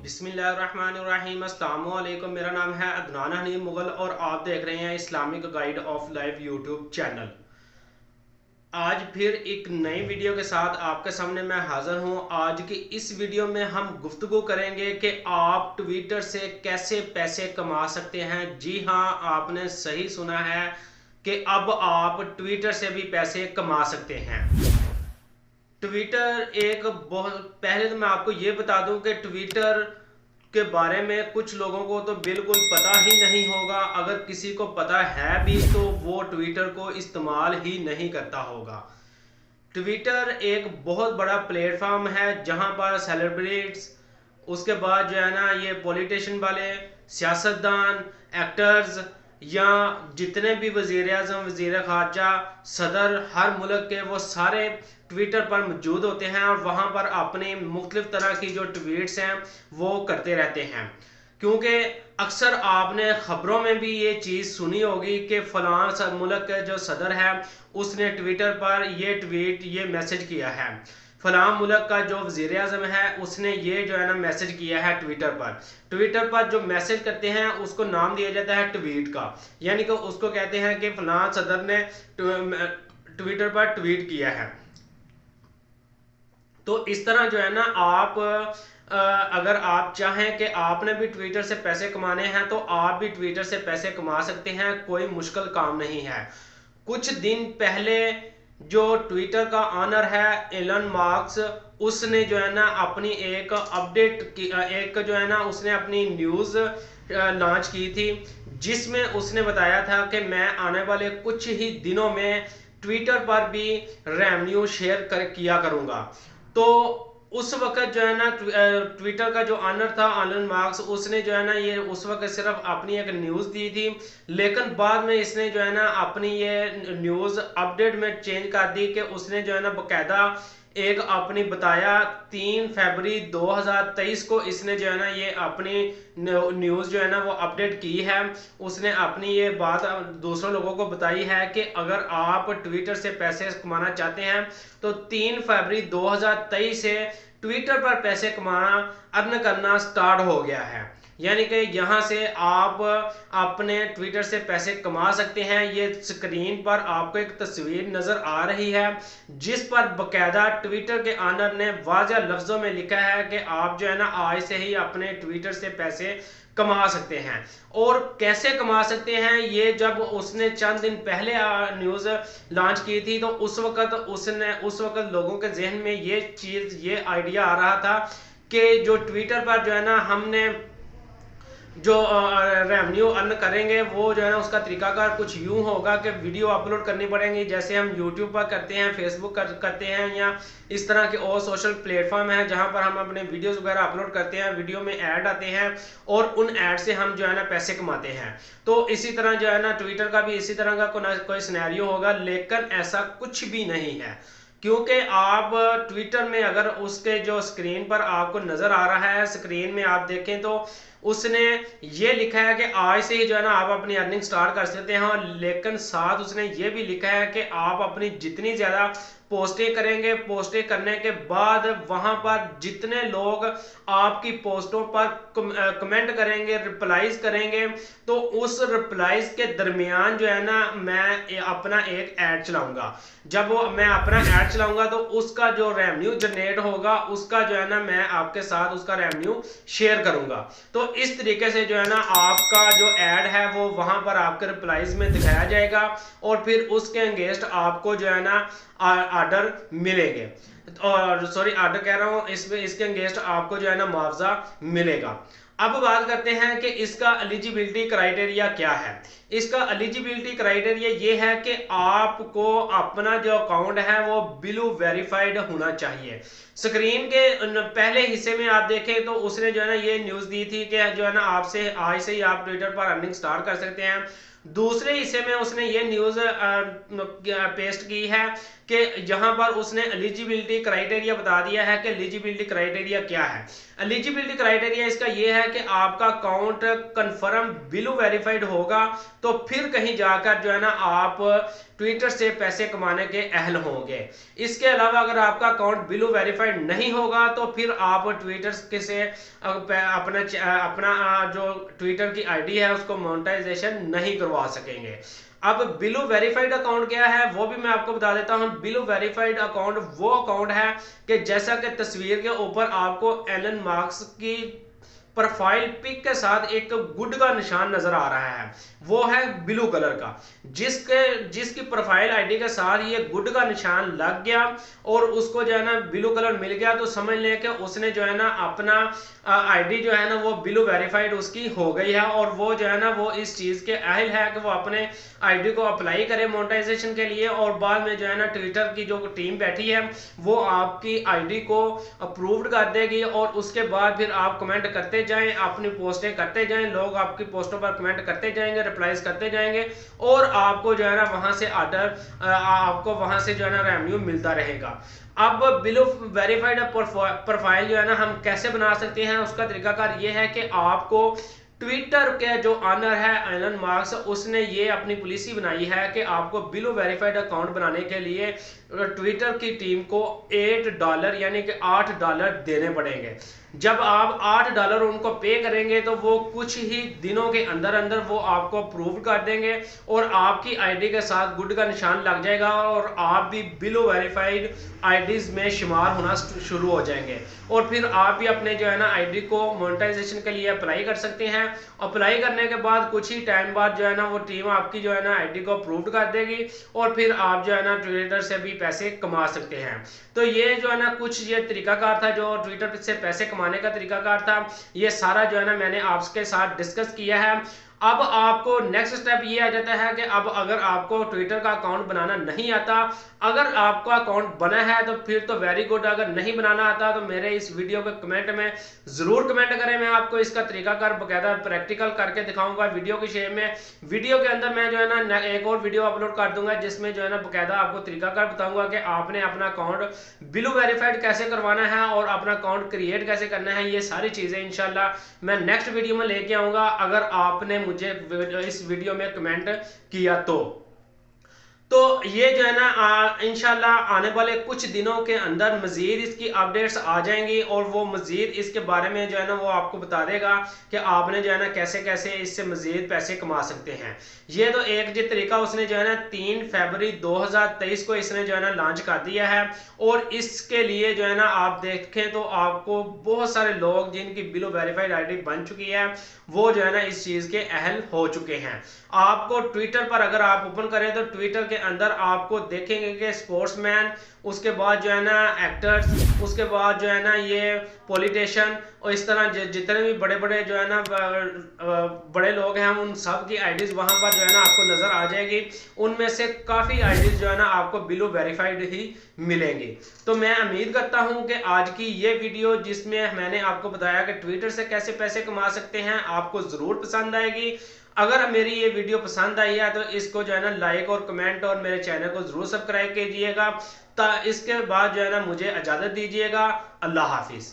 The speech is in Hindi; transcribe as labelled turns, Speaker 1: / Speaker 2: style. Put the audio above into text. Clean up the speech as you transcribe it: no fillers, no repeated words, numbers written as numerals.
Speaker 1: बिस्मिल्लाहिर्रहमानिर्रहीम। अस्सलाम वालेकुम। मेरा नाम है अदनान हनीम मुगल और आप देख रहे हैं Islamic guide of life YouTube channel. आज फिर एक नई वीडियो के साथ आपके सामने मैं हाज़िर हूं। आज की इस वीडियो में हम गुफ्तगू करेंगे कि आप ट्विटर से कैसे पैसे कमा सकते हैं। जी हां, आपने सही सुना है कि अब आप ट्विटर से भी पैसे कमा सकते हैं। ट्विटर एक बहुत पहले तो मैं आपको ये बता दूं कि ट्विटर के बारे में कुछ लोगों को तो बिल्कुल पता ही नहीं होगा। अगर किसी को पता है भी तो वो ट्विटर को इस्तेमाल ही नहीं करता होगा। ट्विटर एक बहुत बड़ा प्लेटफॉर्म है जहां पर सेलिब्रिटीज, उसके बाद जो है ना ये पॉलिटिशियन वाले, सियासतदान, एक्टर्स या जितने भी वजीर आजम, वजीर खारजा, सदर हर मुल्क के, वो सारे ट्विटर पर मौजूद होते हैं और वहाँ पर अपनी मुख्तलिफ तरह की जो ट्वीट्स हैं वो करते रहते हैं। क्योंकि अक्सर आपने ख़बरों में भी ये चीज़ सुनी होगी कि फ़लाँ मुल्क के जो सदर है उसने ट्विटर पर ये ट्वीट, ये मैसेज किया है। फलां मुल्क का जो वज़ीर आज़म है उसने ये जो है ना मैसेज किया है ट्विटर पर। ट्विटर पर जो मैसेज करते हैं उसको नाम दिया जाता है ट्वीट का, यानी कि उसको कहते हैं कि फलां सदर ने ट्विटर पर ट्वीट किया है। तो इस तरह जो है ना आप अगर आप चाहें कि आपने भी ट्विटर से पैसे कमाने हैं तो आप भी ट्विटर से पैसे कमा सकते हैं। कोई मुश्किल काम नहीं है। कुछ दिन पहले जो ट्विटर का ऑनर है एलन मार्क्स, उसने जो है ना अपनी एक अपडेट की, एक जो है ना उसने अपनी न्यूज़ लॉन्च की थी जिसमें उसने बताया था कि मैं आने वाले कुछ ही दिनों में ट्विटर पर भी रेवेन्यू शेयर किया करूंगा। तो उस वक्त जो है ना ट्विटर का जो ऑनर था एलन मार्क्स, उसने जो है ना ये उस वक्त सिर्फ अपनी एक न्यूज़ दी थी, लेकिन बाद में इसने जो है ना अपनी ये न्यूज़ अपडेट में चेंज कर दी कि उसने जो है ना बकायदा एक अपनी बताया 3 फरवरी 2023 को इसने जो है ना ये अपनी न्यूज़ जो है ना वो अपडेट की है। उसने अपनी ये बात दूसरों लोगों को बताई है कि अगर आप ट्विटर से पैसे कमाना चाहते हैं तो 3 फरवरी 2023 से ट्विटर पर पैसे कमाना, अर्न करना स्टार्ट हो गया है। यानी कि यहाँ से आप अपने ट्विटर से पैसे कमा सकते हैं। ये स्क्रीन पर आपको एक तस्वीर नज़र आ रही है जिस पर बकायदा ट्विटर के ऑनर ने वाज़ेह लफ्ज़ों में लिखा है कि आप जो है ना आज से ही अपने ट्विटर से पैसे कमा सकते हैं। और कैसे कमा सकते हैं, ये जब उसने चंद दिन पहले न्यूज़ लॉन्च की थी तो उस वक्त लोगों के जहन में ये चीज़, ये आइडिया आ रहा था कि जो ट्विटर पर जो है ना हमने जो रेवेन्यू अर्न करेंगे वो जो है ना उसका तरीकाकार कुछ यूं होगा कि वीडियो अपलोड करनी पड़ेंगी जैसे हम यूट्यूब पर करते हैं, फेसबुक करते हैं या इस तरह के और सोशल प्लेटफॉर्म हैं जहां पर हम अपने वीडियोस वगैरह अपलोड करते हैं। वीडियो में ऐड आते हैं और उन ऐड से हम जो है ना पैसे कमाते हैं। तो इसी तरह जो है ना ट्विटर का भी इसी तरह का कोई सिनेरियो होगा, लेकिन ऐसा कुछ भी नहीं है। क्योंकि आप ट्विटर में अगर उसके जो स्क्रीन पर आपको नजर आ रहा है, स्क्रीन में आप देखें तो उसने ये लिखा है कि आज से ही जो है ना आप अपनी अर्निंग स्टार्ट कर सकते हैं, लेकिन साथ उसने ये भी लिखा है कि आप अपनी जितनी ज़्यादा पोस्टें करेंगे, पोस्टें करने के बाद वहां पर जितने लोग आपकी पोस्टों पर कमेंट करेंगे, रिप्लाईज करेंगे, तो उस रिप्लाईज के दरमियान जो है ना मैं अपना एक ऐड चलाऊंगा। जब वो मैं अपना ऐड चलाऊंगा तो उसका जो रेवेन्यू जनरेट होगा उसका जो है ना मैं आपके साथ उसका रेवेन्यू शेयर करूंगा। तो इस तरीके से जो है ना आपका जो ऐड है वो वहां पर आपके रिप्लाईज में दिखाया जाएगा और फिर उसके अगेंस्ट आपको जो है ना ऑर्डर मिलेंगे, और सॉरी ऑर्डर कह रहा हूं, इसमें इसके अगेंस्ट आपको जो है ना मुआवजा मिलेगा। अब बात करते हैं कि इसका एलिजिबिलिटी क्राइटेरिया क्या है। इसका एलिजिबिलिटी क्राइटेरिया ये है कि आपको अपना जो अकाउंट है वो ब्लू वेरीफाइड होना चाहिए। स्क्रीन के पहले हिस्से में आप देखें तो उसने जो है ना ये न्यूज़ दी थी कि जो है ना आपसे आज से ही आप ट्विटर पर अर्निंग स्टार्ट कर सकते हैं। दूसरे हिस्से में उसने ये न्यूज़ पेस्ट की है कि यहाँ पर उसने एलिजिबिलिटी क्राइटेरिया बता दिया है कि एलिजिबिलिटी क्राइटेरिया क्या है। एलिजिबिलिटी क्राइटेरिया इसका ये है कि आपका अकाउंट कंफर्म बिलो वेरीफाइड होगा तो फिर कहीं जाकर जो है ना आप ट्विटर से पैसे कमाने के अहल होंगे। इसके अलावा अगर आपका अकाउंट बिलो वेरीफाइड नहीं होगा तो फिर आप ट्विटर से अपना जो ट्विटर की आईडी है उसको मोनेटाइजेशन नहीं करवा सकेंगे। अब बिलो वेरीफाइड अकाउंट क्या है वो भी मैं आपको बता देता हूं। बिलो वेरीफाइड अकाउंट वो अकाउंट है कि जैसा कि तस्वीर के ऊपर आपको एलन मार्क्स की प्रोफाइल पिक के साथ एक गुड का निशान नजर आ रहा है, वो है ब्लू कलर का। जिसकी प्रोफाइल आईडी के साथ ये गुड का निशान लग गया और उसको जो है ना ब्लू कलर मिल गया तो समझ लें कि उसने जो है ना अपना आईडी जो है ना वो ब्लू वेरीफाइड उसकी हो गई है और वो जो है ना वो इस चीज के अहल है कि वो अपने आईडी को अप्लाई करे मोनेटाइजेशन के लिए। और बाद में जो है ना ट्विटर की जो टीम बैठी है वो आपकी आईडी को अप्रूव्ड कर देगी और उसके बाद फिर आप कमेंट करते जाएं, अपनी पोस्टें करते जाएं, लोग आपकी पोस्टों पर कमेंट करते जाएंगे, रिप्लाईज करते जाएंगे और आपको जो है ना वहां से आपको वहां से जो है ना रेवेन्यू मिलता रहेगा। अब बिलो वेरीफाइड प्रोफाइल जो है ना हम कैसे बना सकते हैं, उसका तरीकाकार ये है कि आपको ट्विटर के जो ऑनर है एलन मार्क्स उसने ये अपनी पॉलिसी बनाई है कि आपको बिलो वेरीफाइड अकाउंट बनाने के लिए ट्विटर की टीम को $8 यानी कि $8 देने पड़ेंगे। जब आप $8 उनको पे करेंगे तो वो कुछ ही दिनों के अंदर अंदर वो आपको अप्रूव कर देंगे और आपकी आईडी के साथ गुड का निशान लग जाएगा और आप भी बिलो वेरीफाइड आईडीज में शुमार होना शुरू हो जाएंगे और फिर आप भी अपने जो है ना आईडी को मोनेटाइजेशन के लिए अप्लाई कर सकते हैं। अप्लाई करने के बाद कुछ ही टाइम बाद जो है ना वो टीम आपकी जो है ना आईडी को अप्रूव कर देगी और फिर आप जो है ना ट्विटर से भी पैसे कमा सकते हैं। तो ये जो है ना कुछ ये तरीकाकार था जो ट्विटर से पैसे कमाने का तरीकाकार था, ये सारा जो है ना मैंने आपके साथ डिस्कस किया है। अब आपको नेक्स्ट स्टेप ये आ जाता है कि अब अगर आपको ट्विटर का अकाउंट बनाना नहीं आता, अगर आपका अकाउंट बना है तो फिर तो वेरी गुड, अगर नहीं बनाना आता तो मेरे इस वीडियो के कमेंट में जरूर कमेंट करें, मैं आपको इसका तरीकाकार बकायदा प्रैक्टिकल करके दिखाऊंगा वीडियो की शेप में। वीडियो के अंदर मैं जो है ना एक और वीडियो अपलोड कर दूंगा जिसमें जो है ना बकायदा आपको तरीकाकार बताऊंगा कि आपने अपना अकाउंट बिलो वेरीफाइड कैसे करवाना है और अपना अकाउंट क्रिएट कैसे करना है। ये सारी चीजें इंशाल्लाह मैं नेक्स्ट वीडियो में लेके आऊंगा अगर आपने मुझे इस वीडियो में कमेंट किया तो ये जो है ना इंशाल्लाह आने वाले कुछ दिनों के अंदर मजीद इसकी अपडेट्स आ जाएंगी और वो मजीद इसके बारे में जो है ना वो आपको बता देगा कि आपने जो है ना कैसे कैसे इससे मजीद पैसे कमा सकते हैं। ये तो एक जो तरीका उसने जो है ना 3 फरवरी 2023 को इसने जो है ना लॉन्च कर दिया है और इसके लिए जो है ना आप देखें तो आपको बहुत सारे लोग जिनकी बिलो वेरीफाइड आईडी बन चुकी है वो जो है ना इस चीज के अहल हो चुके हैं। आपको ट्विटर पर अगर आप ओपन करें तो ट्विटर के अंदर आपको देखेंगे कि स्पोर्ट्समैन, उसके बाद जो है ना एक्टर्स, उसके बाद जो है ना ये पॉलिटिशियन और इस तरह जितने भी बड़े बड़े जो है ना बड़े लोग हैं उन सब की आईडीज वहां पर जो है ना आपको नजर आ जाएगी। उनमें से काफी आईडीज जो है ना आपको बिलो वेरीफाइड ही मिलेंगी। तो मैं उम्मीद करता हूं कि आज की ये वीडियो जिसमें मैंने आपको बताया कि ट्विटर से कैसे पैसे कमा सकते हैं आपको जरूर पसंद आएगी। अगर मेरी ये वीडियो पसंद आई है तो इसको जो है ना लाइक और कमेंट और मेरे चैनल को जरूर सब्सक्राइब कीजिएगा। इसके बाद जो है ना मुझे इजाजत दीजिएगा। अल्लाह हाफिज।